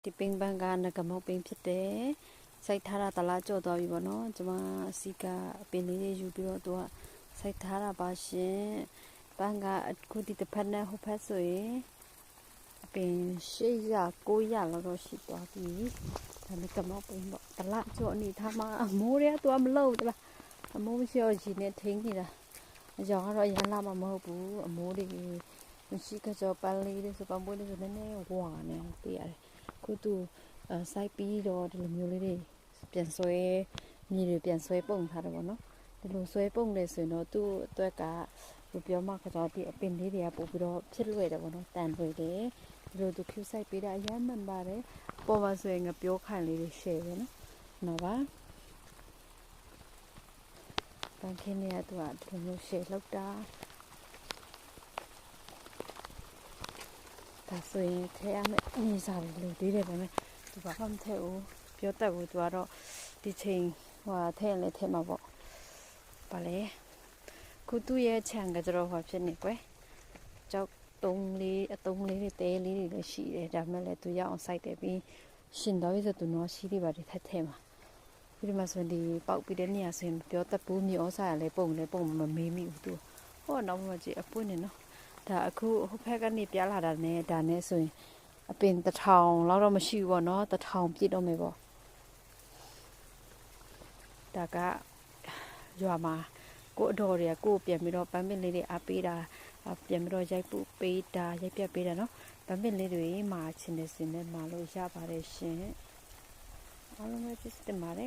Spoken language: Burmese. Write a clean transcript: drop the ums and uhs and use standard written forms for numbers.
ဒီပင်ပန်းကငကမောက်ပင်ဖြစ်တယ်စိုက်ထားတာတလားကြော့သွားပြီပေါ့နော်ကျွန်မအစီကပင်လေးတွေယူပြီးတော့သူကစိုက်ထားတာပါရှင်ပန်းကအခုဒီတစ်ဖက်နဲ့ဟိုဖက်ဆိုရင်ပင်800 900လောက်တော့ရှိသွားပြီဒါငကမောက်ပင်ပေါ့တလားကြော့အနေထားမှာအမိုးတွေကသူကမလို့တလားအမိုးမရှိတော့ကြီးနဲ့ထိန်းနေတာအကြောင်းကတော့ရန်လာမှာမဟုတ်ဘူးအမိုးတွေမရှိကကြောပန်းလေးတွေဆိုပန်းပွေးလေးဆိုနည်းနည်းဝါနေအောင်ပြရတယ်ခုသူစိုက်ပြီးတော့ဒီလိုမျိုးလေးတွေပြန်ဆွဲမြေတွေပြန်ဆွဲပုံထားတယ်ပေါ့နော်ဒီလိုဆွဲပုံလေဆိုရင်တော့သူ့အတွက်ကဘယ်ပြောမှကကြောဒီအပင်လေးတွေကပို့ပြီးတော့ဖြစ်လွယ်တယ်ပေါ့နော်တန်လွယ်တယ်ဒီလိုသူဖြူစိုက်ပေးတာအရင်မှန်ပါတယ်ပေါ်ပါဆိုရင်ငပြောခိုင်လေးတွေရှယ်ပဲနော်ပါပန်းခင်းတွေကသူကဒီလိုမျိုးရှယ်လောက်တာဒါဆိုရင်ထဲရမယ့်အင်းစားတွေလိုသေးတယ်ပဲသူကမထဲဘူးပြောတတ်ဘူးသူကတော့ဒီချိန်ဟိုထဲလည်းထဲမှာပေါ့ဗာလေခုသူ့ရဲ့ခြံကကြတော့ဟောဖြစ်နေကွယ်ကြောက်တုံးလေးအတုံးလေးတွေတဲလေးတွေလည်းရှိတယ်ဒါမဲ့လည်းသူရအောင်စိုက်တယ်ပြီးရှင်တော်ရေးဆိုသူနော်ရှိသေးပါတယ်ထဲမှာဒီမှာဆိုရင်ဒီပေါက်ပြီးတဲ့နေရာဆိုရင်ပြောတတ်ဘူးမြေဩစာရလဲပုံမမေးမိဘူးသူဟောတော့မှကြည့်အပွင့်နေနော်ဒါအခုဟိုဖက်ကနေပြလာတာနဲ့ဒါနဲ့ဆိုရင်အပင်1000လောက်တော့မရှိဘူးပေါ့နော်1000ပြည့်တော့မယ်ပေါ့ဒါကရွာမှာကိုအတော်တွေကကိုပြန်ပြီးတော့ပန်းပင်လေးတွေအားပေးတာပြန်ပြီးတော့ရိုက်ပူပေးတာရိုက်ပြပေးတာနော်ပန်းပင်လေးတွေမှာချင်းနေစင်းနဲ့မှာလို့ရပါတယ်ရှင်အားလုံးပဲကျေးဇူးတင်ပါတယ်